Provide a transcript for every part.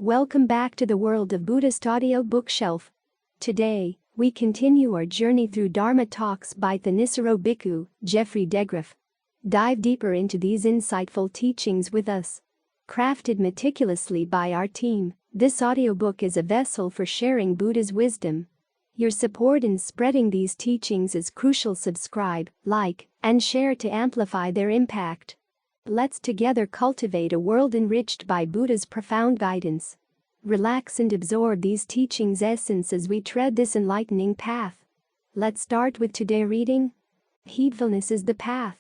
Welcome back to the world of Buddhist Audio Bookshelf. Today, we continue our journey through Dharma Talks by Thanissaro Bhikkhu, Geoffrey DeGraff. Dive deeper into these insightful teachings with us. Crafted meticulously by our team, this audiobook is a vessel for sharing Buddha's wisdom. Your support in spreading these teachings is crucial. Subscribe, like, and share to amplify their impact. Let's together cultivate a world enriched by Buddha's profound guidance. Relax and absorb these teachings' essence as we tread this enlightening path. Let's start with today's reading. Heedfulness is the path.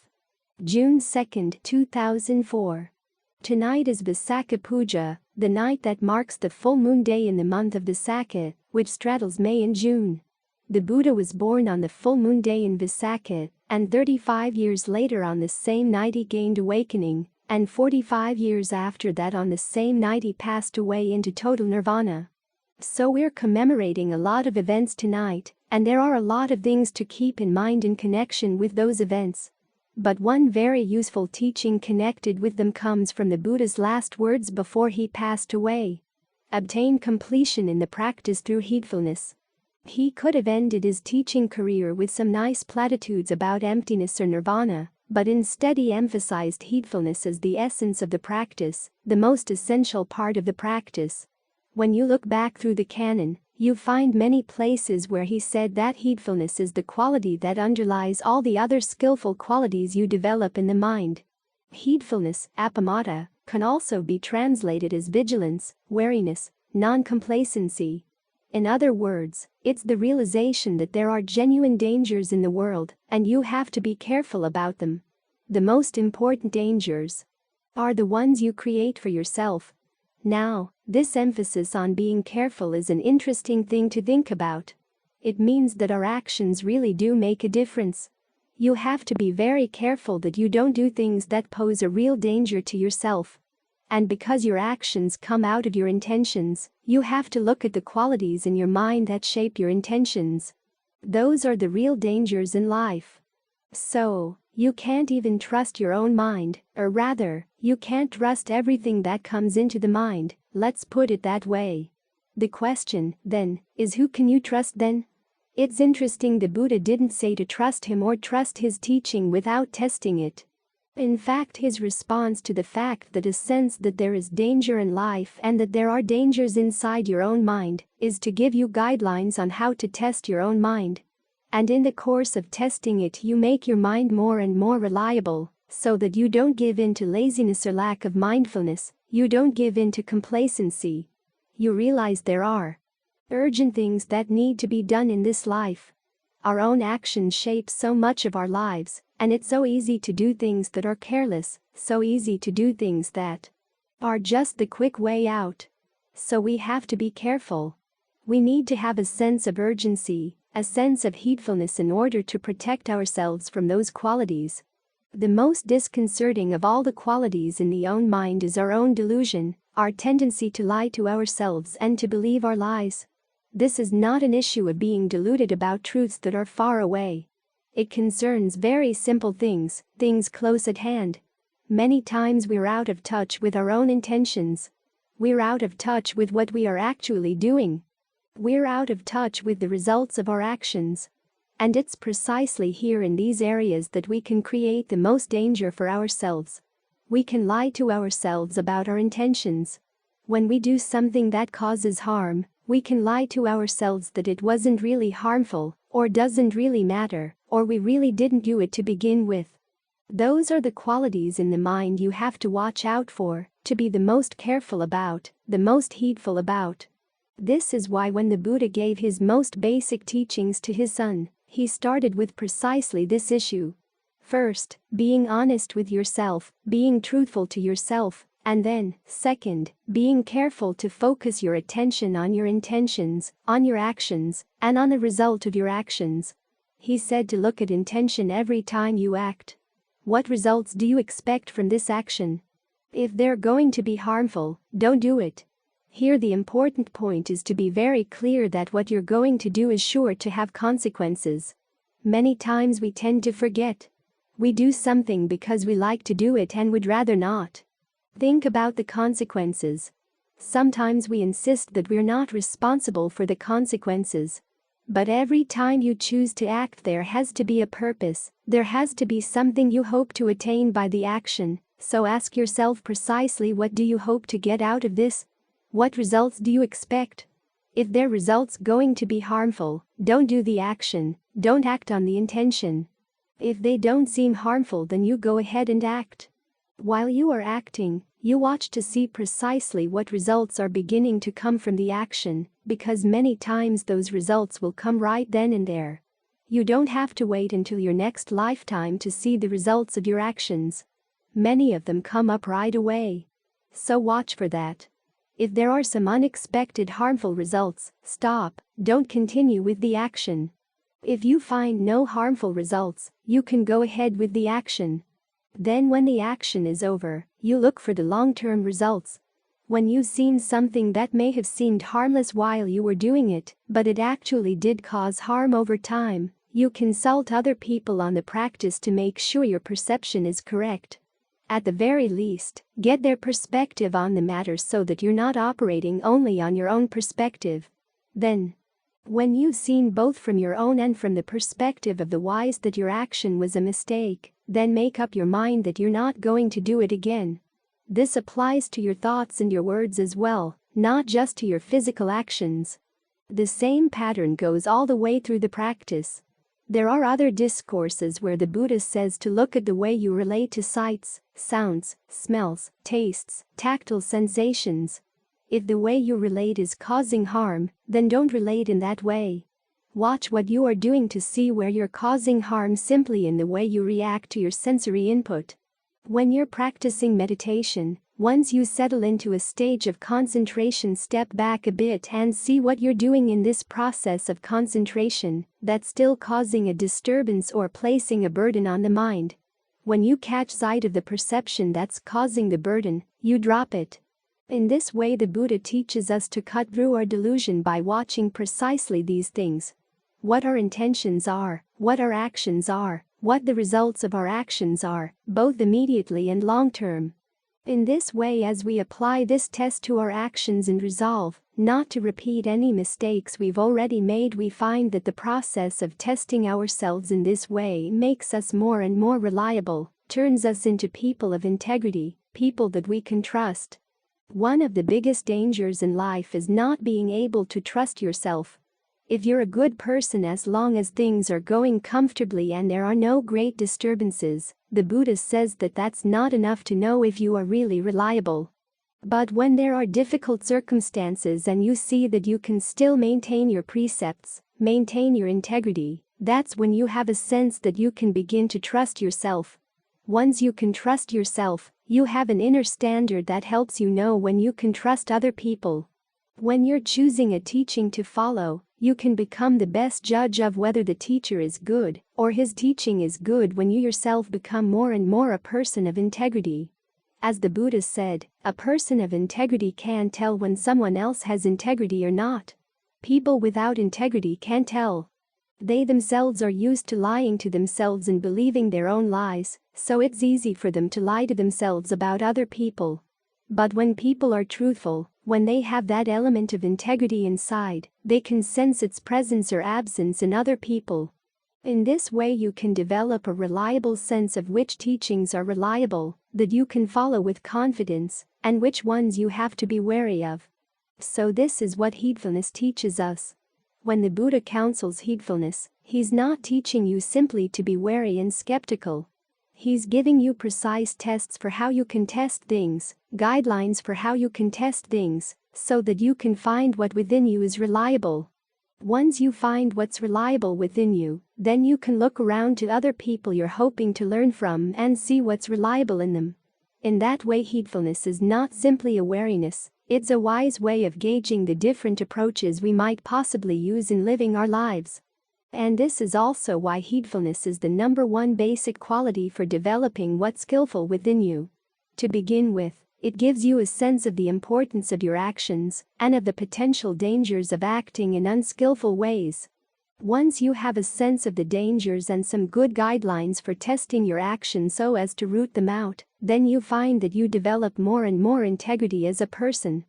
June 2, 2004. Tonight is Visakha Puja, the night that marks the full moon day in the month of Visakha, which straddles May and June. The Buddha was born on the full moon day in Visakha, and 35 years later on the same night he gained awakening, and 45 years after that on the same night he passed away into total nirvana. So we're commemorating a lot of events tonight, and there are a lot of things to keep in mind in connection with those events. But one very useful teaching connected with them comes from the Buddha's last words before he passed away. Obtain completion in the practice through heedfulness. He could have ended his teaching career with some nice platitudes about emptiness or nirvana, but instead he emphasized heedfulness as the essence of the practice, the most essential part of the practice. When you look back through the canon, you find many places where he said that heedfulness is the quality that underlies all the other skillful qualities you develop in the mind. Heedfulness, appamata, can also be translated as vigilance, wariness, non-complacency. In other words, it's the realization that there are genuine dangers in the world, and you have to be careful about them. The most important dangers are the ones you create for yourself. Now, this emphasis on being careful is an interesting thing to think about. It means that our actions really do make a difference. You have to be very careful that you don't do things that pose a real danger to yourself. And because your actions come out of your intentions, you have to look at the qualities in your mind that shape your intentions. Those are the real dangers in life. So, you can't even trust your own mind, or rather, you can't trust everything that comes into the mind, let's put it that way. The question, then, is who can you trust then? It's interesting the Buddha didn't say to trust him or trust his teaching without testing it. In fact, his response to the fact that a sense that there is danger in life and that there are dangers inside your own mind is to give you guidelines on how to test your own mind. And in the course of testing it, you make your mind more and more reliable, so that you don't give in to laziness or lack of mindfulness, you don't give in to complacency. You realize there are urgent things that need to be done in this life. Our own actions shape so much of our lives, and it's so easy to do things that are careless, so easy to do things that are just the quick way out. So we have to be careful. We need to have a sense of urgency, a sense of heedfulness in order to protect ourselves from those qualities. The most disconcerting of all the qualities in the own mind is our own delusion, our tendency to lie to ourselves and to believe our lies. This is not an issue of being deluded about truths that are far away. It concerns very simple things, things close at hand. Many times we're out of touch with our own intentions. We're out of touch with what we are actually doing. We're out of touch with the results of our actions. And it's precisely here in these areas that we can create the most danger for ourselves. We can lie to ourselves about our intentions. When we do something that causes harm, we can lie to ourselves that it wasn't really harmful, or doesn't really matter, or we really didn't do it to begin with. Those are the qualities in the mind you have to watch out for, to be the most careful about, the most heedful about. This is why when the Buddha gave his most basic teachings to his son, he started with precisely this issue. First, being honest with yourself, being truthful to yourself, and then, second, being careful to focus your attention on your intentions, on your actions, and on the result of your actions. He said to look at intention every time you act. What results do you expect from this action? If they're going to be harmful, don't do it. Here the important point is to be very clear that what you're going to do is sure to have consequences. Many times we tend to forget. We do something because we like to do it and would rather not. Think about the consequences. Sometimes we insist that we're not responsible for the consequences. But every time you choose to act, there has to be a purpose, there has to be something you hope to attain by the action, so ask yourself precisely, what do you hope to get out of this? What results do you expect? If their results going to be harmful, don't do the action, don't act on the intention. If they don't seem harmful, then you go ahead and act. While you are acting, you watch to see precisely what results are beginning to come from the action, because many times those results will come right then and there. You don't have to wait until your next lifetime to see the results of your actions. Many of them come up right away. So watch for that. If there are some unexpected harmful results, stop, don't continue with the action. If you find no harmful results, you can go ahead with the action. Then when the action is over, you look for the long-term results. When you've seen something that may have seemed harmless while you were doing it, but it actually did cause harm over time, you consult other people on the practice to make sure your perception is correct. At the very least, get their perspective on the matter so that you're not operating only on your own perspective. Then, when you've seen both from your own and from the perspective of the wise that your action was a mistake, then make up your mind that you're not going to do it again. This applies to your thoughts and your words as well, not just to your physical actions. The same pattern goes all the way through the practice. There are other discourses where the Buddha says to look at the way you relate to sights, sounds, smells, tastes, tactile sensations. If the way you relate is causing harm, then don't relate in that way. Watch what you are doing to see where you're causing harm simply in the way you react to your sensory input. When you're practicing meditation, once you settle into a stage of concentration, step back a bit and see what you're doing in this process of concentration that's still causing a disturbance or placing a burden on the mind. When you catch sight of the perception that's causing the burden, you drop it. In this way, the Buddha teaches us to cut through our delusion by watching precisely these things. What our intentions are, what our actions are, what the results of our actions are, both immediately and long-term. In this way, as we apply this test to our actions and resolve not to repeat any mistakes we've already made, we find that the process of testing ourselves in this way makes us more and more reliable, turns us into people of integrity, people that we can trust. One of the biggest dangers in life is not being able to trust yourself. If you're a good person, as long as things are going comfortably and there are no great disturbances, the Buddha says that that's not enough to know if you are really reliable. But when there are difficult circumstances and you see that you can still maintain your precepts, maintain your integrity, that's when you have a sense that you can begin to trust yourself. Once you can trust yourself, you have an inner standard that helps you know when you can trust other people. When you're choosing a teaching to follow, you can become the best judge of whether the teacher is good or his teaching is good when you yourself become more and more a person of integrity. As the Buddha said, a person of integrity can tell when someone else has integrity or not. People without integrity can't tell. They themselves are used to lying to themselves and believing their own lies, so it's easy for them to lie to themselves about other people. But when people are truthful, when they have that element of integrity inside, they can sense its presence or absence in other people. In this way, you can develop a reliable sense of which teachings are reliable, that you can follow with confidence, and which ones you have to be wary of. So this is what heedfulness teaches us. When the Buddha counsels heedfulness, he's not teaching you simply to be wary and skeptical. He's giving you precise tests for how you can test things, guidelines for how you can test things, so that you can find what within you is reliable. Once you find what's reliable within you, then you can look around to other people you're hoping to learn from and see what's reliable in them. In that way, heedfulness is not simply a wariness, it's a wise way of gauging the different approaches we might possibly use in living our lives. And this is also why heedfulness is the number one basic quality for developing what's skillful within you. To begin with, it gives you a sense of the importance of your actions and of the potential dangers of acting in unskillful ways. Once you have a sense of the dangers and some good guidelines for testing your actions so as to root them out, then you find that you develop more and more integrity as a person.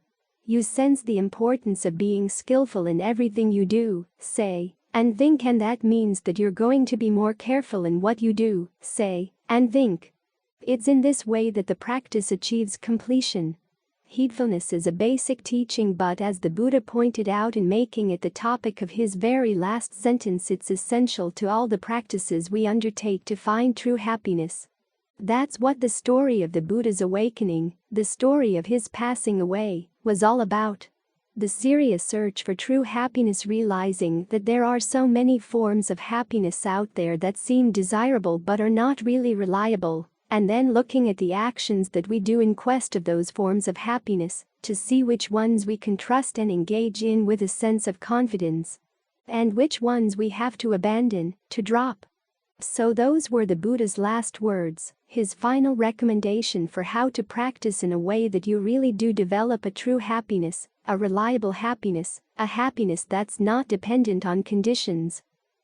You sense the importance of being skillful in everything you do, say, and think, and that means that you're going to be more careful in what you do, say, and think. It's in this way that the practice achieves completion. Heedfulness is a basic teaching, but as the Buddha pointed out in making it the topic of his very last sentence, it's essential to all the practices we undertake to find true happiness. That's what the story of the Buddha's awakening, the story of his passing away, was all about. The serious search for true happiness, realizing that there are so many forms of happiness out there that seem desirable but are not really reliable, and then looking at the actions that we do in quest of those forms of happiness, to see which ones we can trust and engage in with a sense of confidence, and which ones we have to abandon, to drop. So those were the Buddha's last words, his final recommendation for how to practice in a way that you really do develop a true happiness, a reliable happiness, a happiness that's not dependent on conditions.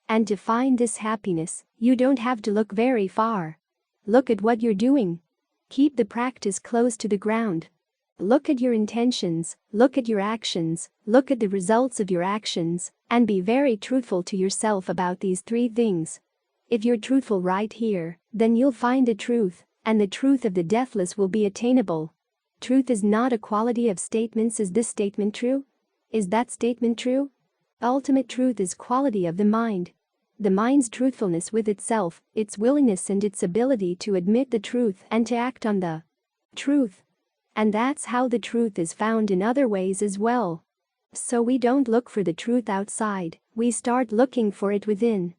And to find this happiness, you don't have to look very far. Look at what you're doing. Keep the practice close to the ground. Look at your intentions, look at your actions, look at the results of your actions, and be very truthful to yourself about these three things. If you're truthful right here, then you'll find the truth, and the truth of the deathless will be attainable. Truth is not a quality of statements. Is this statement true? Is that statement true? Ultimate truth is quality of the mind. The mind's truthfulness with itself, its willingness and its ability to admit the truth and to act on the truth. And that's how the truth is found in other ways as well. So we don't look for the truth outside, we start looking for it within.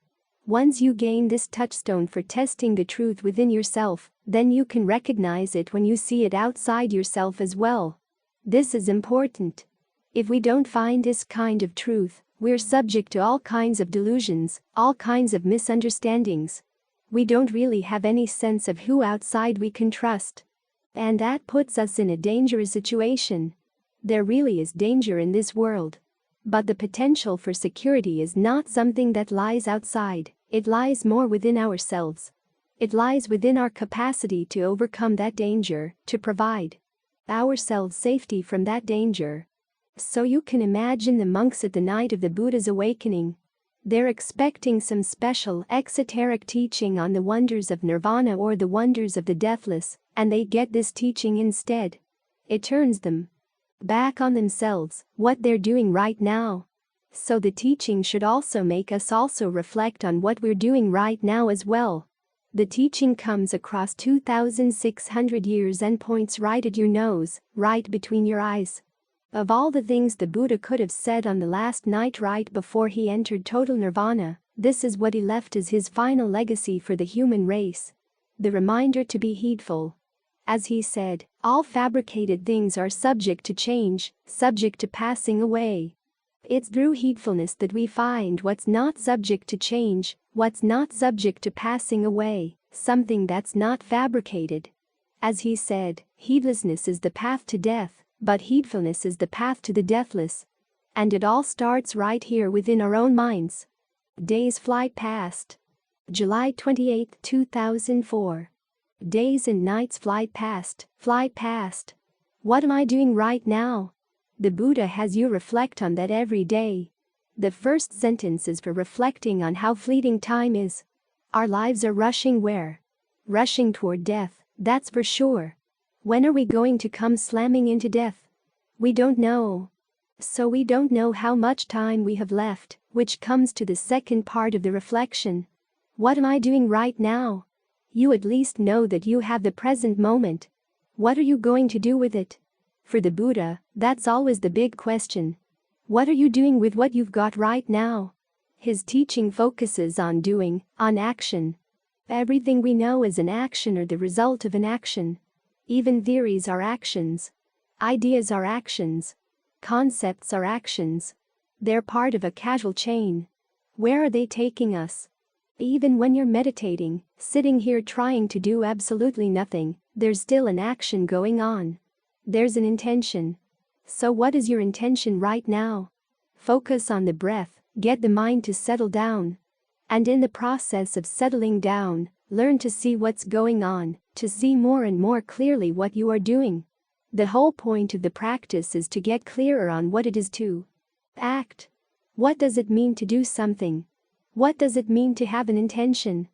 Once you gain this touchstone for testing the truth within yourself, then you can recognize it when you see it outside yourself as well. This is important. If we don't find this kind of truth, we're subject to all kinds of delusions, all kinds of misunderstandings. We don't really have any sense of who outside we can trust. And that puts us in a dangerous situation. There really is danger in this world. But the potential for security is not something that lies outside, it lies more within ourselves. It lies within our capacity to overcome that danger, to provide ourselves safety from that danger. So you can imagine the monks at the night of the Buddha's awakening. They're expecting some special exoteric teaching on the wonders of nirvana or the wonders of the deathless, and they get this teaching instead. It turns them back on themselves, what they're doing right now. So the teaching should also make us also reflect on what we're doing right now as well. The teaching comes across 2,600 years and points right at your nose, right between your eyes. Of all the things the Buddha could have said on the last night right before he entered total nirvana, this is what he left as his final legacy for the human race. The reminder to be heedful. As he said, all fabricated things are subject to change, subject to passing away. It's through heedfulness that we find what's not subject to change, what's not subject to passing away, something that's not fabricated. As he said, heedlessness is the path to death, but heedfulness is the path to the deathless. And it all starts right here within our own minds. Days fly past. July 28, 2004. Days and nights fly past, fly past. What am I doing right now? The Buddha has you reflect on that every day. The first sentence is for reflecting on how fleeting time is. Our lives are rushing where? Rushing toward death, that's for sure. When are we going to come slamming into death? We don't know. So we don't know how much time we have left, which comes to the second part of the reflection. What am I doing right now? You at least know that you have the present moment. What are you going to do with it? For the Buddha, that's always the big question. What are you doing with what you've got right now? His teaching focuses on doing, on action. Everything we know is an action or the result of an action. Even theories are actions. Ideas are actions. Concepts are actions. They're part of a causal chain. Where are they taking us? Even when you're meditating, sitting here trying to do absolutely nothing, there's still an action going on. There's an intention. So what is your intention right now? Focus on the breath, get the mind to settle down. And in the process of settling down, learn to see what's going on, to see more and more clearly what you are doing. The whole point of the practice is to get clearer on what it is to act. What does it mean to do something? What does it mean to have an intention?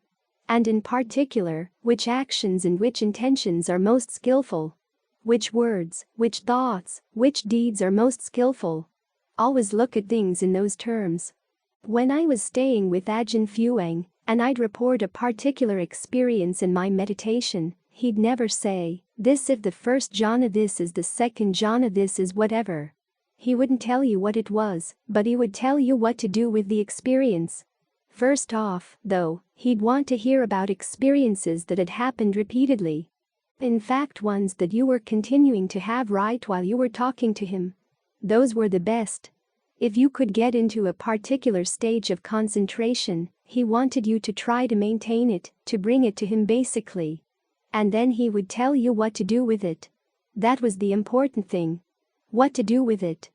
And in particular, which actions and which intentions are most skillful? Which words, which thoughts, which deeds are most skillful? Always look at things in those terms. When I was staying with Ajahn Fuang, and I'd report a particular experience in my meditation, he'd never say, "This if the first jhana, this is the second jhana, this is whatever." He wouldn't tell you what it was, but he would tell you what to do with the experience. First off, though, he'd want to hear about experiences that had happened repeatedly. In fact, ones that you were continuing to have right while you were talking to him. Those were the best. If you could get into a particular stage of concentration, he wanted you to try to maintain it, to bring it to him basically. And then he would tell you what to do with it. That was the important thing. What to do with it.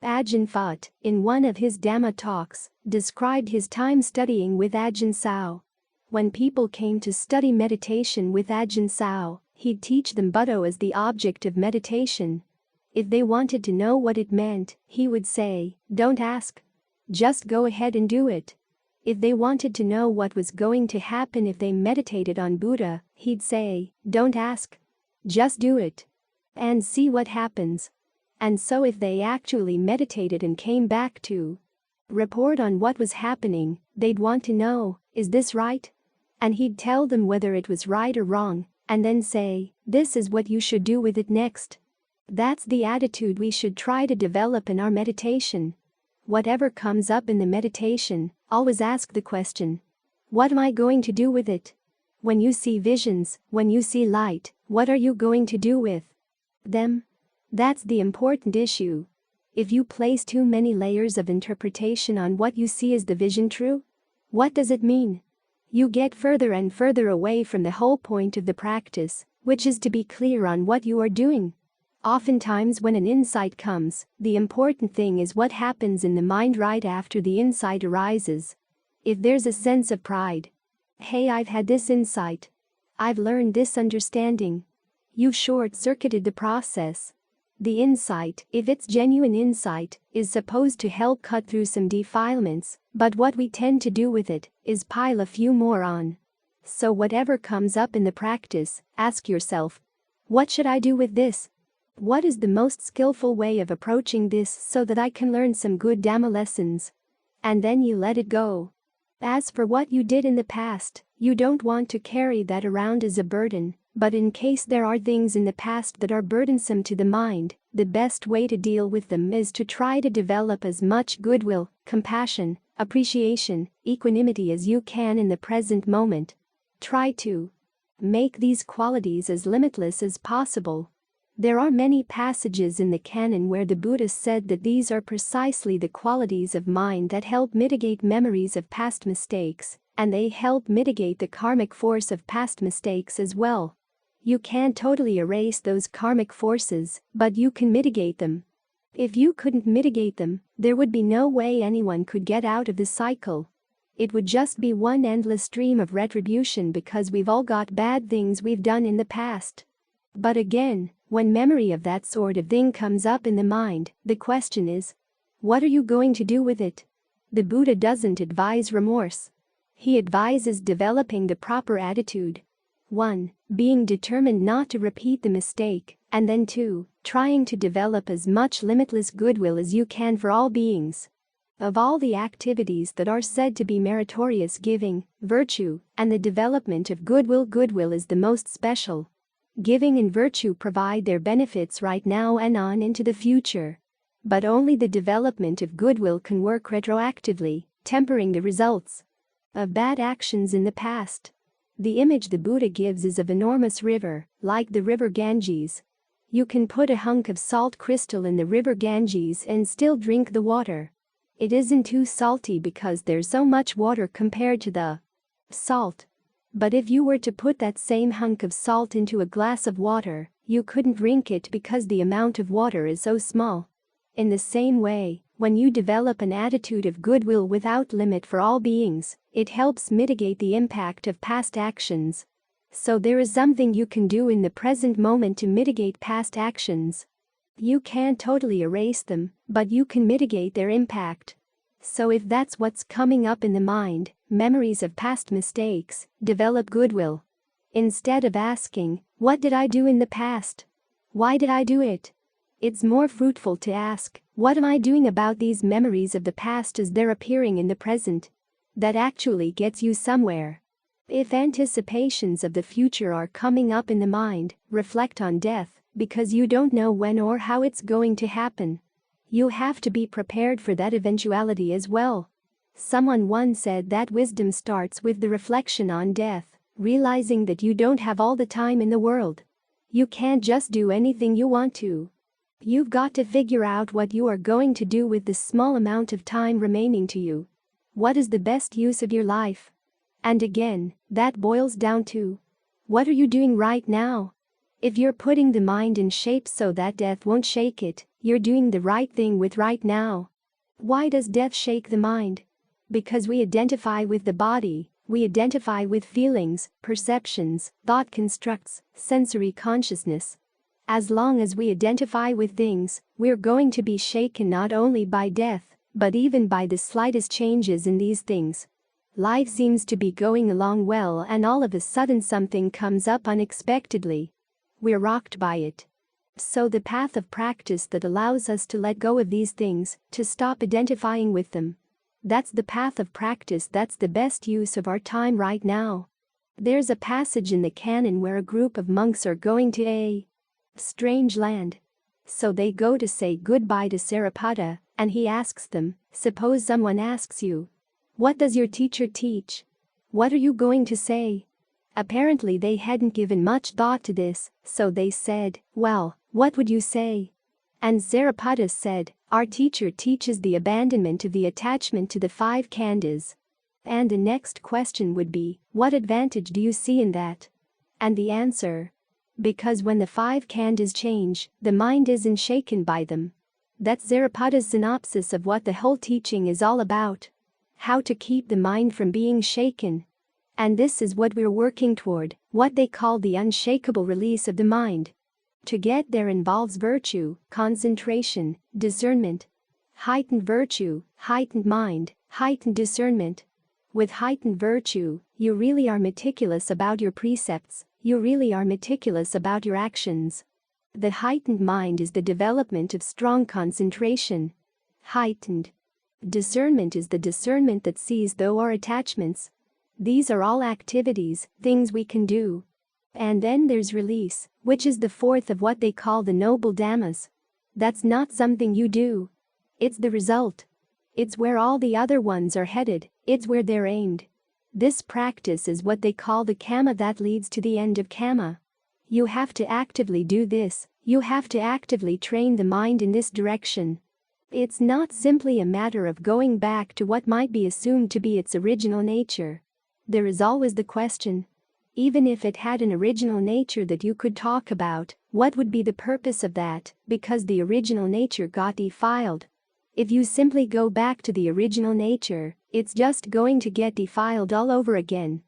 Ajahn Fuang, in one of his Dharma Talks, described his time studying with Ajahn Sao. When people came to study meditation with Ajahn Sao, he'd teach them Buddha as the object of meditation. If they wanted to know what it meant, he would say, "Don't ask. Just go ahead and do it." If they wanted to know what was going to happen if they meditated on Buddha, he'd say, "Don't ask. Just do it. And see what happens." And so if they actually meditated and came back to report on what was happening, they'd want to know, "Is this right?" And he'd tell them whether it was right or wrong, and then say, "This is what you should do with it next." That's the attitude we should try to develop in our meditation. Whatever comes up in the meditation, always ask the question, "What am I going to do with it?" When you see visions, when you see light, what are you going to do with them? That's the important issue. If you place too many layers of interpretation on what you see, is the vision true? What does it mean? You get further and further away from the whole point of the practice, which is to be clear on what you are doing. Oftentimes when an insight comes, the important thing is what happens in the mind right after the insight arises. If there's a sense of pride, "Hey, I've had this insight. I've learned this understanding," you've short-circuited the process. The insight, if it's genuine insight, is supposed to help cut through some defilements, but what we tend to do with it is pile a few more on. So whatever comes up in the practice, ask yourself, "What should I do with this? What is the most skillful way of approaching this so that I can learn some good Dhamma lessons?" And then you let it go. As for what you did in the past, you don't want to carry that around as a burden, but in case there are things in the past that are burdensome to the mind, the best way to deal with them is to try to develop as much goodwill, compassion, appreciation, equanimity as you can in the present moment. Try to make these qualities as limitless as possible. There are many passages in the canon where the Buddha said that these are precisely the qualities of mind that help mitigate memories of past mistakes, and they help mitigate the karmic force of past mistakes as well. You can't totally erase those karmic forces, but you can mitigate them. If you couldn't mitigate them, there would be no way anyone could get out of the cycle. It would just be one endless stream of retribution because we've all got bad things we've done in the past. But again, when memory of that sort of thing comes up in the mind, the question is, what are you going to do with it? The Buddha doesn't advise remorse. He advises developing the proper attitude. 1. Being determined not to repeat the mistake, and then 2. Trying to develop as much limitless goodwill as you can for all beings. Of all the activities that are said to be meritorious, giving, virtue, and the development of goodwill is the most special. Giving and virtue provide their benefits right now and on into the future. But only the development of goodwill can work retroactively, tempering the results of bad actions in the past. The image the Buddha gives is of an enormous river, like the river Ganges. You can put a hunk of salt crystal in the river Ganges and still drink the water. It isn't too salty because there's so much water compared to the salt. But if you were to put that same hunk of salt into a glass of water, you couldn't drink it because the amount of water is so small. In the same way, when you develop an attitude of goodwill without limit for all beings, it helps mitigate the impact of past actions. So there is something you can do in the present moment to mitigate past actions. You can't totally erase them, but you can mitigate their impact. So if that's what's coming up in the mind, memories of past mistakes, develop goodwill. Instead of asking, what did I do in the past? Why did I do it? It's more fruitful to ask, what am I doing about these memories of the past as they're appearing in the present? That actually gets you somewhere. If anticipations of the future are coming up in the mind, reflect on death, because you don't know when or how it's going to happen. You have to be prepared for that eventuality as well. Someone once said that wisdom starts with the reflection on death, realizing that you don't have all the time in the world. You can't just do anything you want to. You've got to figure out what you are going to do with the small amount of time remaining to you. What is the best use of your life? And again, that boils down to, what are you doing right now? If you're putting the mind in shape so that death won't shake it, you're doing the right thing with right now. Why does death shake the mind? Because we identify with the body, we identify with feelings, perceptions, thought constructs, sensory consciousness. As long as we identify with things, we're going to be shaken not only by death, but even by the slightest changes in these things. Life seems to be going along well and all of a sudden something comes up unexpectedly. We're rocked by it. So the path of practice that allows us to let go of these things, to stop identifying with them. That's the path of practice that's the best use of our time right now. There's a passage in the canon where a group of monks are going to a strange land. So they go to say goodbye to Sariputta, and he asks them, suppose someone asks you, what does your teacher teach? What are you going to say? Apparently they hadn't given much thought to this, so they said, well, what would you say? And Sariputta said, our teacher teaches the abandonment of the attachment to the 5 khandhas. And the next question would be, what advantage do you see in that? And the answer, because when the 5 khandhas change, the mind isn't shaken by them. That's Sariputta's synopsis of what the whole teaching is all about. How to keep the mind from being shaken. And this is what we're working toward, what they call the unshakable release of the mind. To get there involves virtue, concentration, discernment. Heightened virtue, heightened mind, heightened discernment. With heightened virtue, you really are meticulous about your precepts, you really are meticulous about your actions. The heightened mind is the development of strong concentration. Heightened discernment is the discernment that sees through our attachments. These are all activities, things we can do. And then there's release, which is the 4th of what they call the noble dhammas. That's not something you do. It's the result. It's where all the other ones are headed, it's where they're aimed. This practice is what they call the kamma that leads to the end of kamma. You have to actively do this, you have to actively train the mind in this direction. It's not simply a matter of going back to what might be assumed to be its original nature. There is always the question, even if it had an original nature that you could talk about, what would be the purpose of that, because the original nature got defiled? If you simply go back to the original nature, it's just going to get defiled all over again.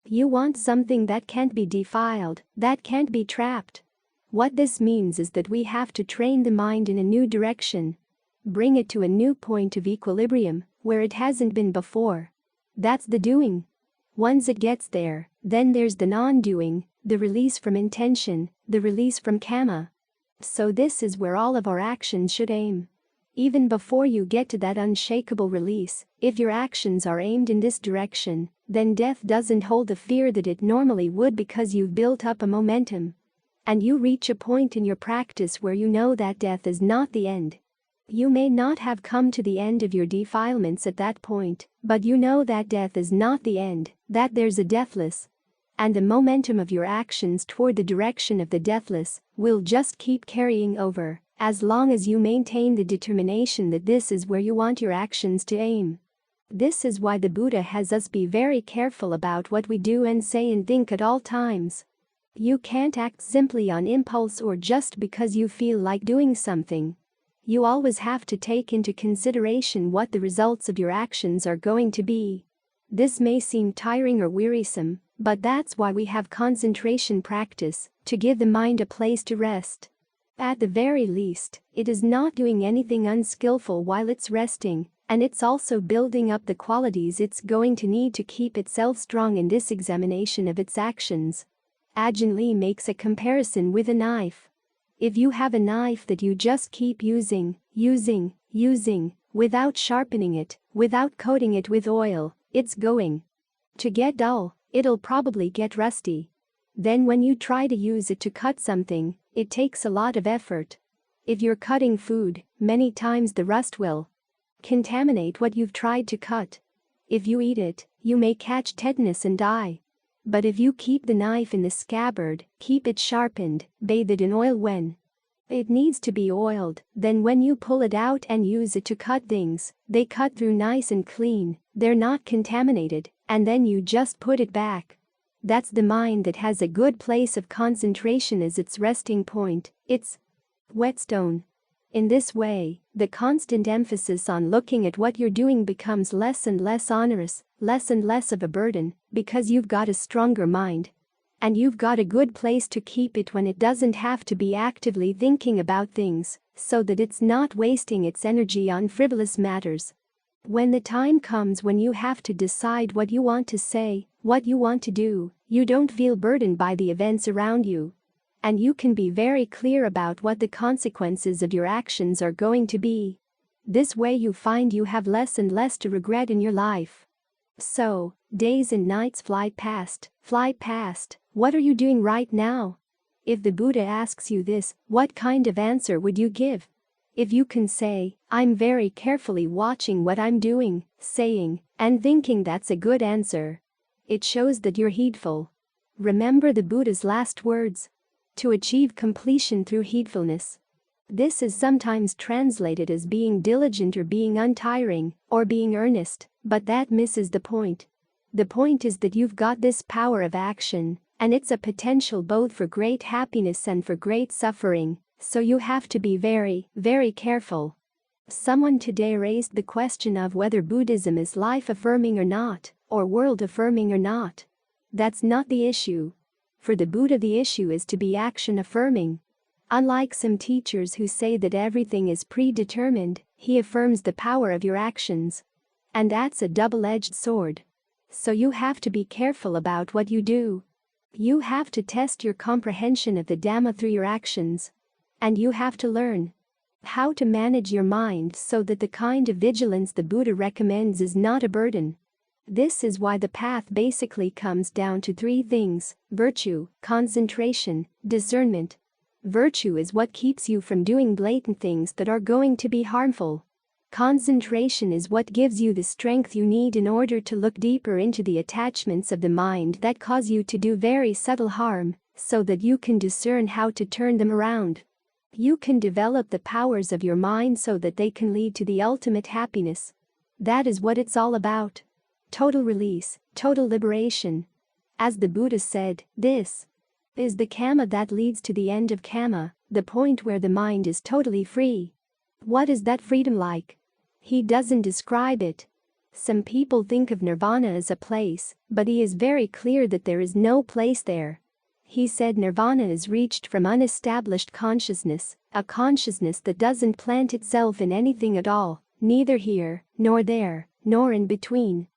You want something that can't be defiled, that can't be trapped. What this means is that we have to train the mind in a new direction. Bring it to a new point of equilibrium, where it hasn't been before. That's the doing. Once it gets there, then there's the non-doing, the release from intention, the release from kamma. So this is where all of our actions should aim. Even before you get to that unshakable release, if your actions are aimed in this direction, then death doesn't hold the fear that it normally would because you've built up a momentum. And you reach a point in your practice where you know that death is not the end. You may not have come to the end of your defilements at that point, but you know that death is not the end, that there's a deathless. And the momentum of your actions toward the direction of the deathless will just keep carrying over, as long as you maintain the determination that this is where you want your actions to aim. This is why the Buddha has us be very careful about what we do and say and think at all times. You can't act simply on impulse or just because you feel like doing something. You always have to take into consideration what the results of your actions are going to be. This may seem tiring or wearisome, But that's why we have concentration practice, to give the mind a place to rest. At the very least, it is not doing anything unskillful while it's resting, and it's also building up the qualities it's going to need to keep itself strong in this examination of its actions. Ajahn Lee makes a comparison with a knife. If you have a knife that you just keep using, without sharpening it, without coating it with oil, it's going to get dull, it'll probably get rusty. Then when you try to use it to cut something, it takes a lot of effort. If you're cutting food, many times the rust will contaminate what you've tried to cut. If you eat it, you may catch tetanus and die. But if you keep the knife in the scabbard, keep it sharpened, bathe it in oil when it needs to be oiled, then when you pull it out and use it to cut things, they cut through nice and clean, they're not contaminated, and then you just put it back. That's the mind that has a good place of concentration as its resting point, its whetstone. In this way, the constant emphasis on looking at what you're doing becomes less and less onerous, less and less of a burden, because you've got a stronger mind. And you've got a good place to keep it when it doesn't have to be actively thinking about things, so that it's not wasting its energy on frivolous matters. When the time comes when you have to decide what you want to say, what you want to do, you don't feel burdened by the events around you. And you can be very clear about what the consequences of your actions are going to be. This way you find you have less and less to regret in your life. So, days and nights fly past. What are you doing right now? If the Buddha asks you this, what kind of answer would you give? If you can say, I'm very carefully watching what I'm doing, saying, and thinking, that's a good answer. It shows that you're heedful. Remember the Buddha's last words. To achieve completion through heedfulness. This is sometimes translated as being diligent or being untiring, or being earnest, but that misses the point. The point is that you've got this power of action, and it's a potential both for great happiness and for great suffering, so you have to be very, very careful. Someone today raised the question of whether Buddhism is life-affirming or not, or world-affirming or not. That's not the issue. For the Buddha, the issue is to be action-affirming. Unlike some teachers who say that everything is predetermined, he affirms the power of your actions. And that's a double-edged sword. So you have to be careful about what you do. You have to test your comprehension of the Dhamma through your actions. And you have to learn how to manage your mind so that the kind of vigilance the Buddha recommends is not a burden. This is why the path basically comes down to three things: virtue, concentration, discernment. Virtue is what keeps you from doing blatant things that are going to be harmful. Concentration is what gives you the strength you need in order to look deeper into the attachments of the mind that cause you to do very subtle harm, so that you can discern how to turn them around. You can develop the powers of your mind so that they can lead to the ultimate happiness. That is what it's all about. Total release, total liberation. As the Buddha said, this is the Kamma that leads to the end of Kamma, the point where the mind is totally free. What is that freedom like? He doesn't describe it. Some people think of nirvana as a place, but he is very clear that there is no place there. He said nirvana is reached from unestablished consciousness, a consciousness that doesn't plant itself in anything at all, neither here, nor there, nor in between.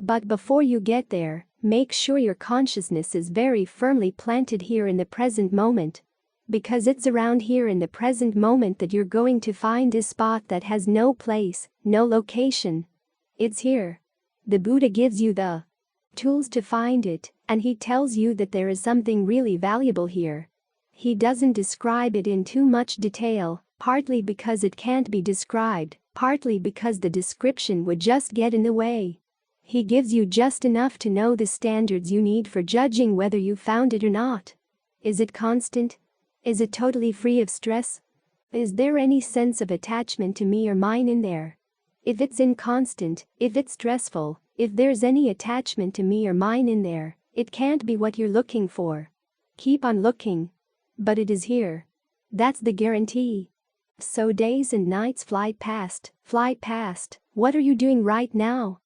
But before you get there, make sure your consciousness is very firmly planted here in the present moment. Because it's around here in the present moment that you're going to find this spot that has no place, no location. It's here. The Buddha gives you the tools to find it, and he tells you that there is something really valuable here. He doesn't describe it in too much detail, partly because it can't be described, partly because the description would just get in the way. He gives you just enough to know the standards you need for judging whether you found it or not. Is it constant? Is it totally free of stress? Is there any sense of attachment to me or mine in there? If it's inconstant, if it's stressful, if there's any attachment to me or mine in there, it can't be what you're looking for. Keep on looking. But it is here. That's the guarantee. So days and nights fly past. What are you doing right now?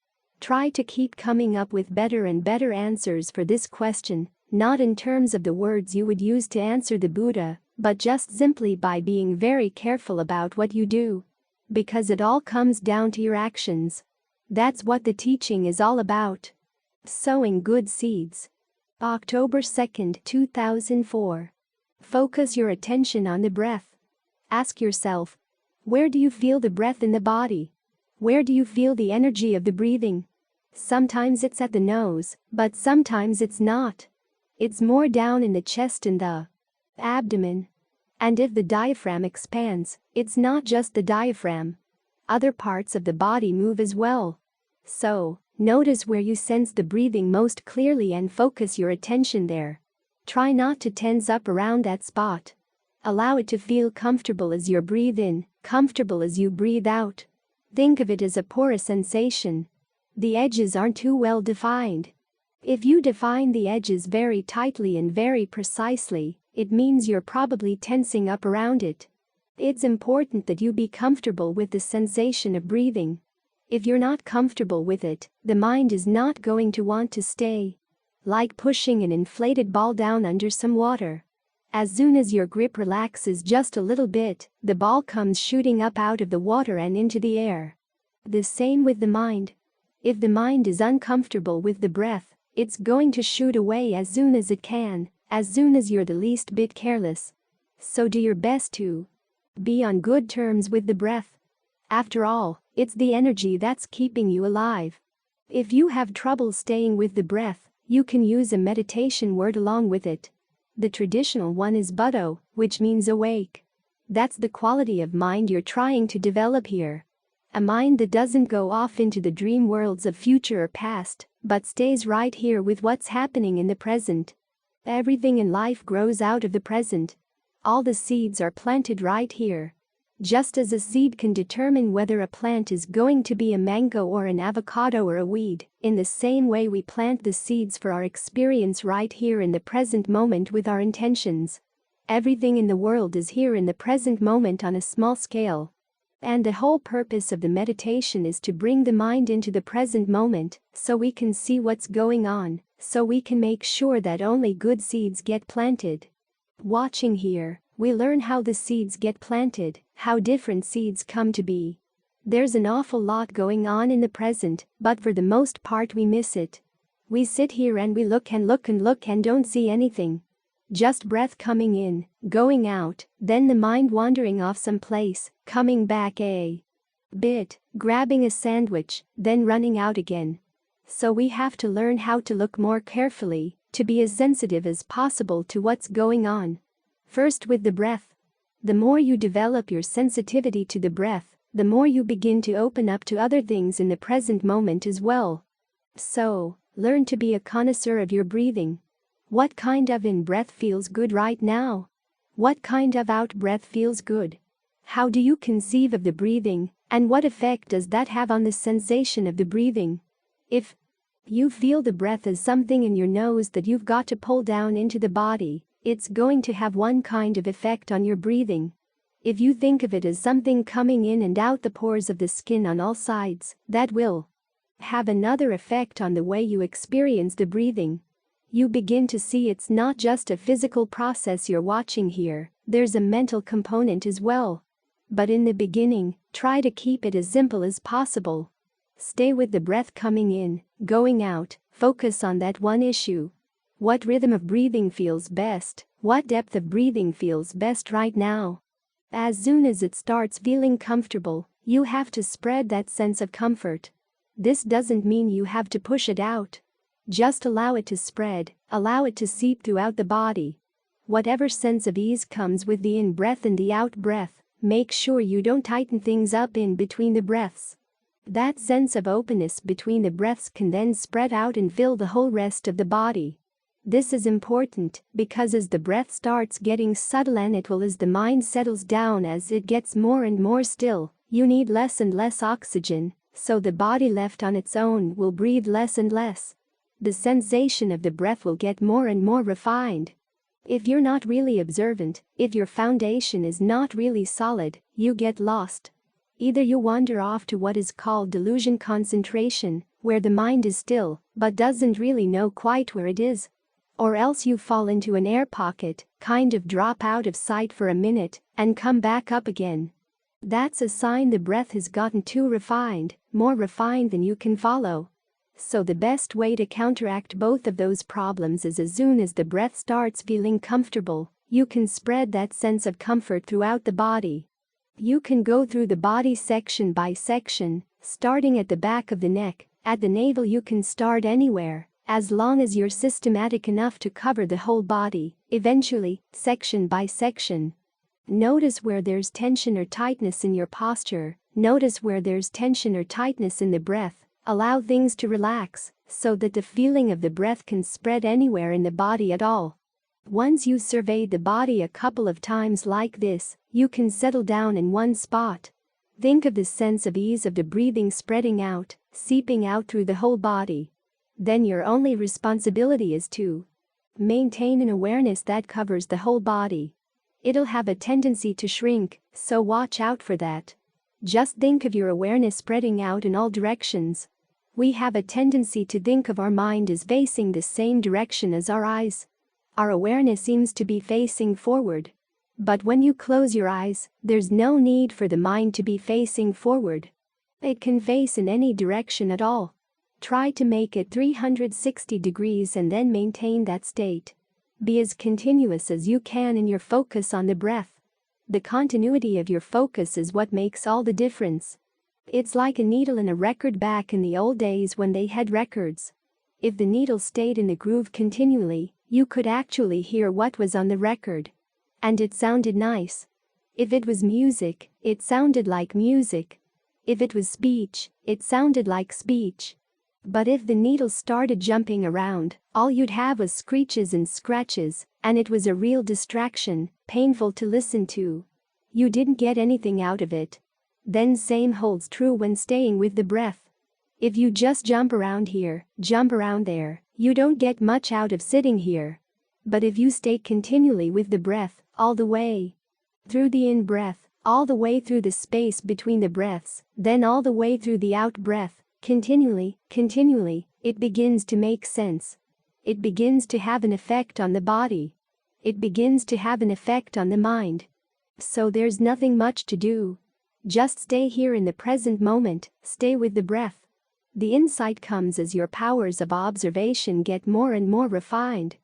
Try to keep coming up with better and better answers for this question, not in terms of the words you would use to answer the Buddha, but just simply by being very careful about what you do. Because it all comes down to your actions. That's what the teaching is all about. Sowing good seeds. October 2nd, 2004. Focus your attention on the breath. Ask yourself, where do you feel the breath in the body? Where do you feel the energy of the breathing? Sometimes it's at the nose, but sometimes it's not. It's more down in the chest and the abdomen. And if the diaphragm expands, it's not just the diaphragm. Other parts of the body move as well. So, notice where you sense the breathing most clearly and focus your attention there. Try not to tense up around that spot. Allow it to feel comfortable as you breathe in, comfortable as you breathe out. Think of it as a porous sensation. The edges aren't too well defined. If you define the edges very tightly and very precisely, it means you're probably tensing up around it. It's important that you be comfortable with the sensation of breathing. If you're not comfortable with it, the mind is not going to want to stay. Like pushing an inflated ball down under some water. As soon as your grip relaxes just a little bit, the ball comes shooting up out of the water and into the air. The same with the mind. If the mind is uncomfortable with the breath, it's going to shoot away as soon as it can, as soon as you're the least bit careless. So do your best to be on good terms with the breath. After all, it's the energy that's keeping you alive. If you have trouble staying with the breath, you can use a meditation word along with it. The traditional one is Buddho, which means awake. That's the quality of mind you're trying to develop here. A mind that doesn't go off into the dream worlds of future or past, but stays right here with what's happening in the present. Everything in life grows out of the present. All the seeds are planted right here. Just as a seed can determine whether a plant is going to be a mango or an avocado or a weed, in the same way we plant the seeds for our experience right here in the present moment with our intentions. Everything in the world is here in the present moment on a small scale. And the whole purpose of the meditation is to bring the mind into the present moment, so we can see what's going on, so we can make sure that only good seeds get planted. Watching here, we learn how the seeds get planted, how different seeds come to be. There's an awful lot going on in the present, but for the most part we miss it. We sit here and we look and look and look and don't see anything. Just breath coming in, going out, then the mind wandering off someplace, coming back a bit, grabbing a sandwich, then running out again. So we have to learn how to look more carefully, to be as sensitive as possible to what's going on. First with the breath. The more you develop your sensitivity to the breath, the more you begin to open up to other things in the present moment as well. So, learn to be a connoisseur of your breathing. What kind of in-breath feels good right now? What kind of out-breath feels good? How do you conceive of the breathing, and what effect does that have on the sensation of the breathing? If you feel the breath as something in your nose that you've got to pull down into the body, it's going to have one kind of effect on your breathing. If you think of it as something coming in and out the pores of the skin on all sides, that will have another effect on the way you experience the breathing. You begin to see it's not just a physical process you're watching here, there's a mental component as well. But in the beginning, try to keep it as simple as possible. Stay with the breath coming in, going out, focus on that one issue. What rhythm of breathing feels best? What depth of breathing feels best right now? As soon as it starts feeling comfortable, you have to spread that sense of comfort. This doesn't mean you have to push it out. Just allow it to spread, allow it to seep throughout the body. Whatever sense of ease comes with the in-breath and the out-breath, make sure you don't tighten things up in between the breaths. That sense of openness between the breaths can then spread out and fill the whole rest of the body. This is important because as the breath starts getting subtle and as the mind settles down, as it gets more and more still, you need less and less oxygen, so the body left on its own will breathe less and less. The sensation of the breath will get more and more refined. If you're not really observant, if your foundation is not really solid, you get lost. Either you wander off to what is called delusion concentration, where the mind is still but doesn't really know quite where it is. Or else you fall into an air pocket, kind of drop out of sight for a minute and come back up again. That's a sign the breath has gotten too refined, more refined than you can follow. So the best way to counteract both of those problems is as soon as the breath starts feeling comfortable, you can spread that sense of comfort throughout the body. You can go through the body section by section, starting at the back of the neck. At the navel you can start anywhere, as long as you're systematic enough to cover the whole body, eventually, section by section. Notice where there's tension or tightness in your posture, notice where there's tension or tightness in the breath, allow things to relax, so that the feeling of the breath can spread anywhere in the body at all. Once you survey the body a couple of times like this, you can settle down in one spot. Think of the sense of ease of the breathing spreading out, seeping out through the whole body. Then your only responsibility is to maintain an awareness that covers the whole body. It'll have a tendency to shrink, so watch out for that. Just think of your awareness spreading out in all directions. We have a tendency to think of our mind as facing the same direction as our eyes. Our awareness seems to be facing forward. But when you close your eyes, there's no need for the mind to be facing forward. It can face in any direction at all. Try to make it 360 degrees and then maintain that state. Be as continuous as you can in your focus on the breath. The continuity of your focus is what makes all the difference. It's like a needle in a record back in the old days when they had records. If the needle stayed in the groove continually, you could actually hear what was on the record. And it sounded nice. If it was music, it sounded like music. If it was speech, it sounded like speech. But if the needle started jumping around, all you'd have was screeches and scratches, and it was a real distraction, painful to listen to. You didn't get anything out of it. Then same holds true when staying with the breath. If you just jump around here, jump around there, you don't get much out of sitting here. But if you stay continually with the breath, all the way through the in-breath, all the way through the space between the breaths, then all the way through the out-breath, continually, it begins to make sense. It begins to have an effect on the body. It begins to have an effect on the mind. So there's nothing much to do. Just stay here in the present moment, stay with the breath. The insight comes as your powers of observation get more and more refined.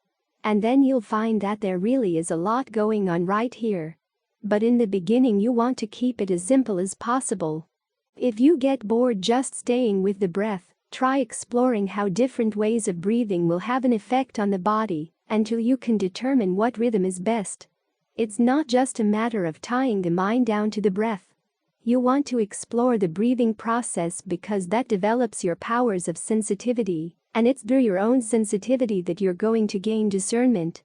And then you'll find that there really is a lot going on right here. But in the beginning you want to keep it as simple as possible. If you get bored just staying with the breath, try exploring how different ways of breathing will have an effect on the body, until you can determine what rhythm is best. It's not just a matter of tying the mind down to the breath. You want to explore the breathing process because that develops your powers of sensitivity, and it's through your own sensitivity that you're going to gain discernment.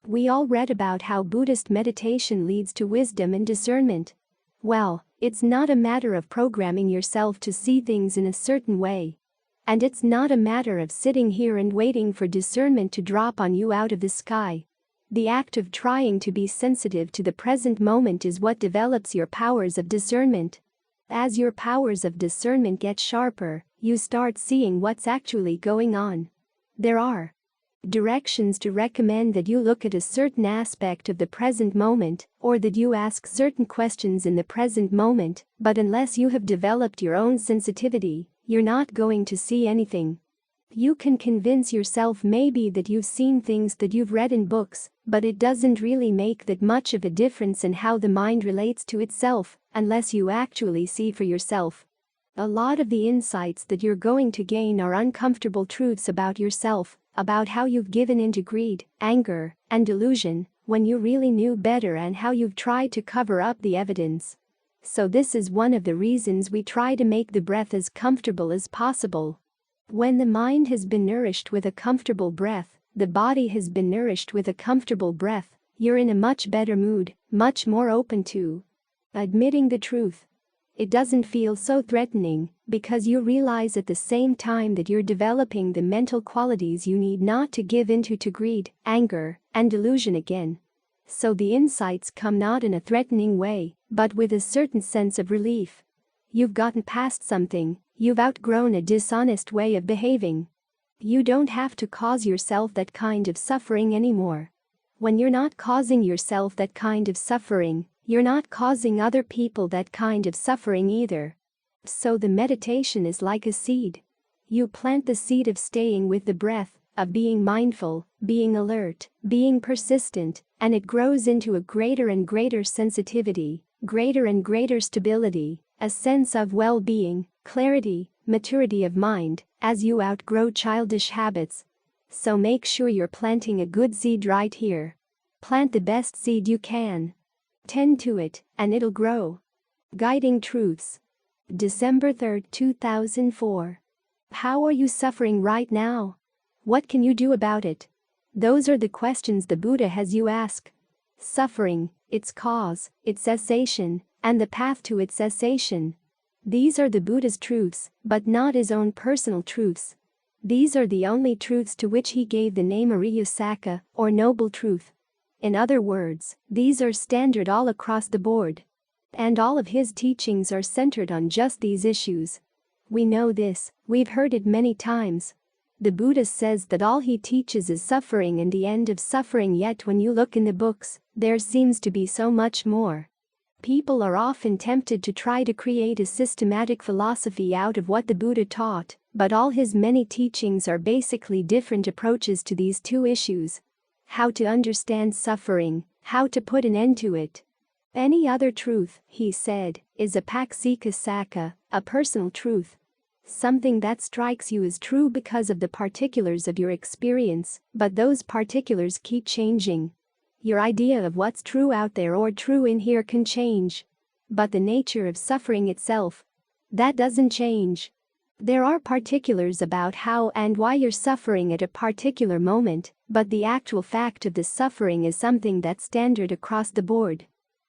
We all read about how Buddhist meditation leads to wisdom and discernment. Well, it's not a matter of programming yourself to see things in a certain way. And it's not a matter of sitting here and waiting for discernment to drop on you out of the sky. The act of trying to be sensitive to the present moment is what develops your powers of discernment. As your powers of discernment get sharper, you start seeing what's actually going on. There are directions to recommend that you look at a certain aspect of the present moment, or that you ask certain questions in the present moment, but unless you have developed your own sensitivity, you're not going to see anything. You can convince yourself maybe that you've seen things that you've read in books, but it doesn't really make that much of a difference in how the mind relates to itself, unless you actually see for yourself. A lot of the insights that you're going to gain are uncomfortable truths about yourself, about how you've given into greed, anger, and delusion, when you really knew better, and how you've tried to cover up the evidence. So this is one of the reasons we try to make the breath as comfortable as possible. When the mind has been nourished with a comfortable breath, the body has been nourished with a comfortable breath, you're in a much better mood, much more open to admitting the truth. It doesn't feel so threatening, because you realize at the same time that you're developing the mental qualities you need not to give into to greed, anger, and delusion again. So the insights come not in a threatening way, but with a certain sense of relief. You've gotten past something, You've outgrown a dishonest way of behaving. You don't have to cause yourself that kind of suffering anymore. When you're not causing yourself that kind of suffering, you're not causing other people that kind of suffering either. So the meditation is like a seed. You plant the seed of staying with the breath, of being mindful, being alert, being persistent, and it grows into a greater and greater sensitivity, greater and greater stability, a sense of well-being, clarity, maturity of mind, as you outgrow childish habits. So make sure you're planting a good seed right here. Plant the best seed you can. Tend to it, and it'll grow. Guiding Truths. December 3, 2004. How are you suffering right now? What can you do about it? Those are the questions the Buddha has you ask. Suffering, its cause, its cessation, and the path to its cessation. These are the Buddha's truths, but not his own personal truths. These are the only truths to which he gave the name Ariya Saka, or noble truth. In other words, these are standard all across the board. And all of his teachings are centered on just these issues. We know this, we've heard it many times. The Buddha says that all he teaches is suffering and the end of suffering, yet when you look in the books, there seems to be so much more. People are often tempted to try to create a systematic philosophy out of what the Buddha taught, but all his many teachings are basically different approaches to these two issues. How to understand suffering, how to put an end to it. Any other truth, he said, is a paksika saka, a personal truth. Something that strikes you as true because of the particulars of your experience, but those particulars keep changing. Your idea of what's true out there or true in here can change. But the nature of suffering itself, that doesn't change. There are particulars about how and why you're suffering at a particular moment, but the actual fact of the suffering is something that's standard across the board.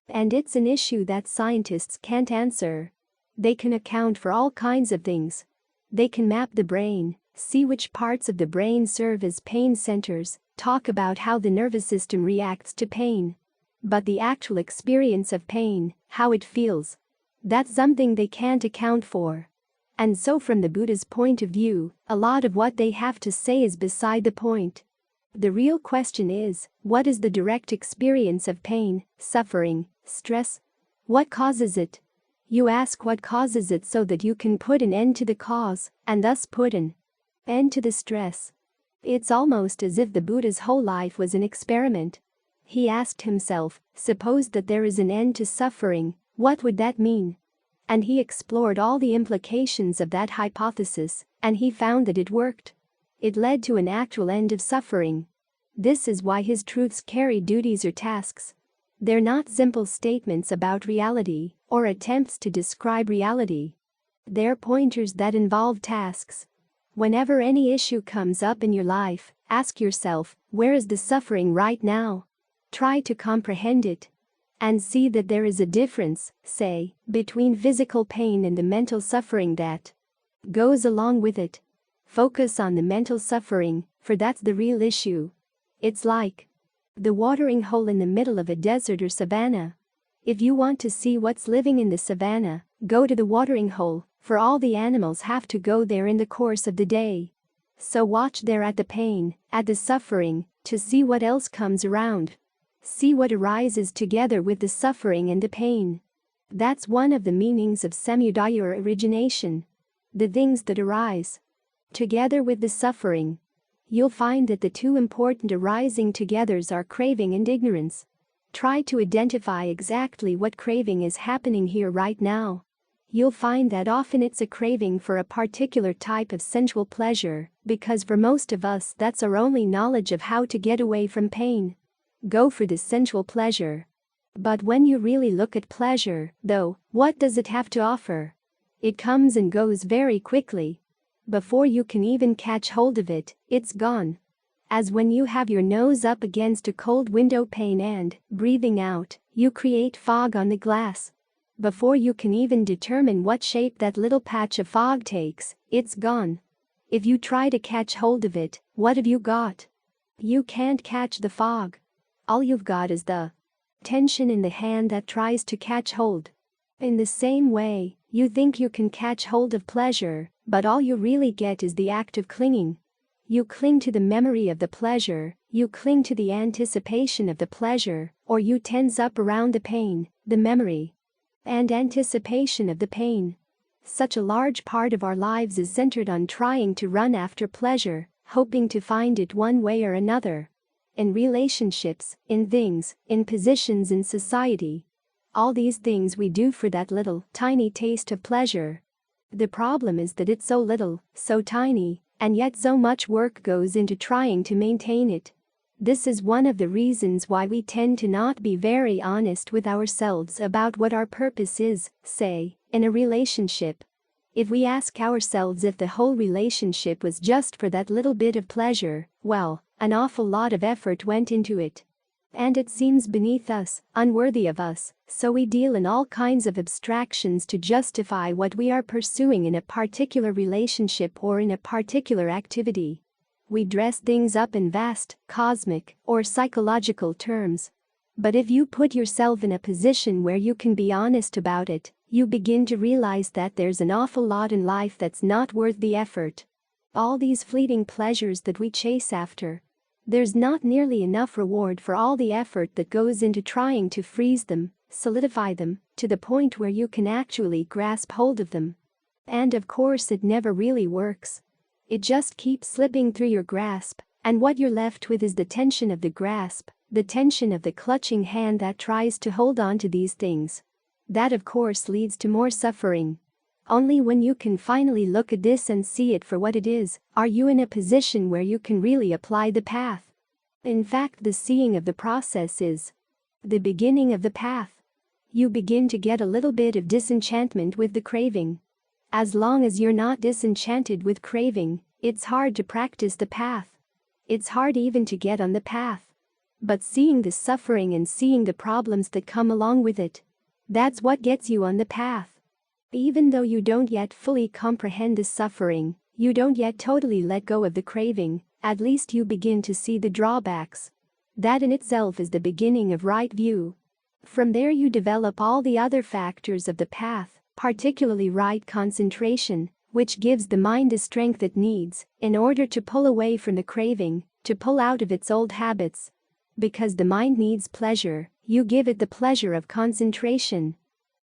And it's an issue that scientists can't answer. They can account for all kinds of things. They can map the brain, see which parts of the brain serve as pain centers, talk about how the nervous system reacts to pain. But the actual experience of pain, how it feels, that's something they can't account for. And so from the Buddha's point of view, a lot of what they have to say is beside the point. The real question is, what is the direct experience of pain, suffering, stress? What causes it? You ask what causes it so that you can put an end to the cause, and thus put an end to the stress. It's almost as if the Buddha's whole life was an experiment. He asked himself, suppose that there is an end to suffering, what would that mean? And he explored all the implications of that hypothesis, and he found that it worked. It led to an actual end of suffering. This is why his truths carry duties or tasks. They're not simple statements about reality, or attempts to describe reality. They're pointers that involve tasks. Whenever any issue comes up in your life, ask yourself, where is the suffering right now? Try to comprehend it. And see that there is a difference, say, between physical pain and the mental suffering that goes along with it. Focus on the mental suffering, for that's the real issue. It's like the watering hole in the middle of a desert or savanna. If you want to see what's living in the savanna, go to the watering hole, for all the animals have to go there in the course of the day. So watch there at the pain, at the suffering, to see what else comes around. See what arises together with the suffering and the pain. That's one of the meanings of samudaya or origination. The things that arise together with the suffering. You'll find that the two important arising togethers are craving and ignorance. Try to identify exactly what craving is happening here right now. You'll find that often it's a craving for a particular type of sensual pleasure, because for most of us that's our only knowledge of how to get away from pain. Go for the sensual pleasure. But when you really look at pleasure, though, what does it have to offer? It comes and goes very quickly. Before you can even catch hold of it, it's gone. As when you have your nose up against a cold window pane and, breathing out, you create fog on the glass. Before you can even determine what shape that little patch of fog takes, it's gone. If you try to catch hold of it, what have you got? You can't catch the fog. All you've got is the tension in the hand that tries to catch hold. In the same way, You think you can catch hold of pleasure, but all you really get is the act of clinging. You cling to the memory of the pleasure, you cling to the anticipation of the pleasure, or you tense up around the pain, the memory, and anticipation of the pain. Such a large part of our lives is centered on trying to run after pleasure, hoping to find it one way or another. In relationships, in things, in positions in society. All these things we do for that little, tiny taste of pleasure. The problem is that it's so little, so tiny, and yet so much work goes into trying to maintain it. This is one of the reasons why we tend to not be very honest with ourselves about what our purpose is, say, in a relationship. If we ask ourselves if the whole relationship was just for that little bit of pleasure, well, an awful lot of effort went into it. And it seems beneath us, unworthy of us, so we deal in all kinds of abstractions to justify what we are pursuing in a particular relationship or in a particular activity. We dress things up in vast, cosmic, or psychological terms. But if you put yourself in a position where you can be honest about it, you begin to realize that there's an awful lot in life that's not worth the effort. All these fleeting pleasures that we chase after. There's not nearly enough reward for all the effort that goes into trying to freeze them, solidify them, to the point where you can actually grasp hold of them. And of course it never really works. It just keeps slipping through your grasp, and what you're left with is the tension of the grasp, the tension of the clutching hand that tries to hold on to these things. That of course leads to more suffering. Only when you can finally look at this and see it for what it is, are you in a position where you can really apply the path. In fact, the seeing of the process is the beginning of the path. You begin to get a little bit of disenchantment with the craving. As long as you're not disenchanted with craving, it's hard to practice the path. It's hard even to get on the path. But seeing the suffering and seeing the problems that come along with it, that's what gets you on the path. Even though you don't yet fully comprehend the suffering, you don't yet totally let go of the craving, at least you begin to see the drawbacks. That in itself is the beginning of right view. From there you develop all the other factors of the path, particularly right concentration, which gives the mind the strength it needs in order to pull away from the craving, to pull out of its old habits. Because the mind needs pleasure, you give it the pleasure of concentration.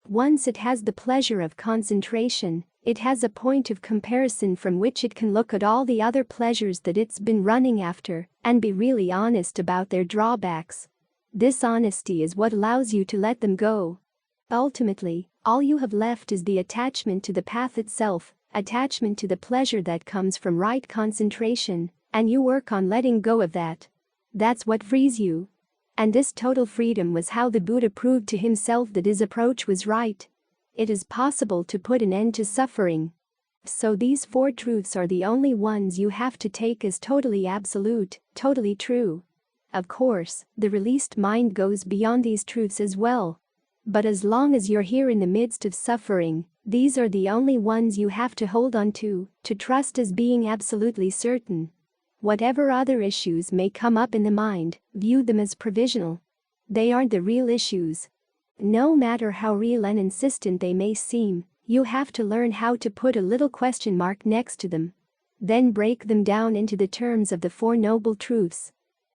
Once it has the pleasure of concentration, it has a point of comparison from which it can look at all the other pleasures that it's been running after and be really honest about their drawbacks. This honesty is what allows you to let them go. Ultimately, all you have left is the attachment to the path itself, attachment to the pleasure that comes from right concentration, and you work on letting go of that. That's what frees you. And this total freedom was how the Buddha proved to himself that his approach was right. It is possible to put an end to suffering. So these four truths are the only ones you have to take as totally absolute, totally true. Of course, the released mind goes beyond these truths as well. But as long as you're here in the midst of suffering, these are the only ones you have to hold on to trust as being absolutely certain. Whatever other issues may come up in the mind, view them as provisional. They aren't the real issues. No matter how real and insistent they may seem, you have to learn how to put a little question mark next to them. Then break them down into the terms of the Four Noble Truths.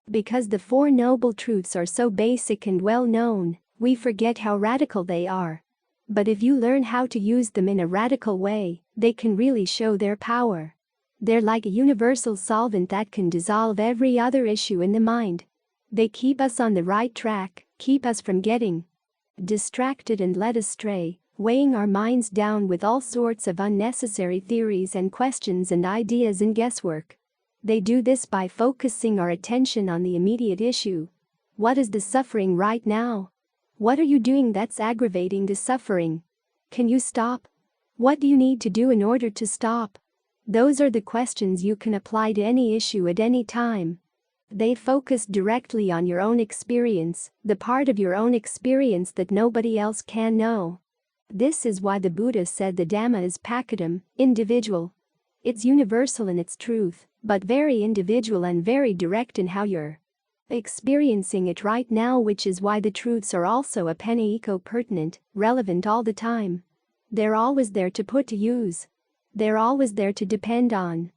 Because the Four Noble Truths are so basic and well known, we forget how radical they are. But if you learn how to use them in a radical way, they can really show their power. They're like a universal solvent that can dissolve every other issue in the mind. They keep us on the right track, keep us from getting distracted and led astray, weighing our minds down with all sorts of unnecessary theories and questions and ideas and guesswork. They do this by focusing our attention on the immediate issue. What is the suffering right now? What are you doing that's aggravating the suffering? Can you stop? What do you need to do in order to stop? Those are the questions you can apply to any issue at any time. They focus directly on your own experience, the part of your own experience that nobody else can know. This is why the Buddha said the Dhamma is Pakadam, individual. It's universal in its truth, but very individual and very direct in how you're experiencing it right now, which is why the truths are also eco-pertinent, relevant all the time. They're always there to put to use. They're always there to depend on.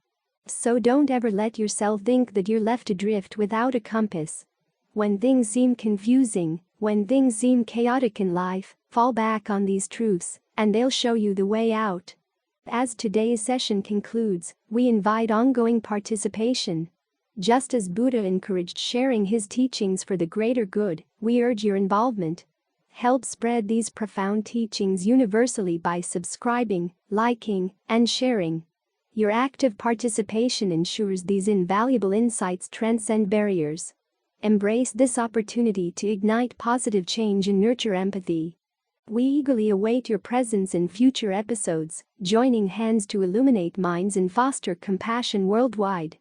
So don't ever let yourself think that you're left adrift without a compass. When things seem confusing, when things seem chaotic in life, fall back on these truths, and they'll show you the way out. As today's session concludes, we invite ongoing participation. Just as Buddha encouraged sharing his teachings for the greater good, we urge your involvement. Help spread these profound teachings universally by subscribing, liking, and sharing. Your active participation ensures these invaluable insights transcend barriers. Embrace this opportunity to ignite positive change and nurture empathy. We eagerly await your presence in future episodes, joining hands to illuminate minds and foster compassion worldwide.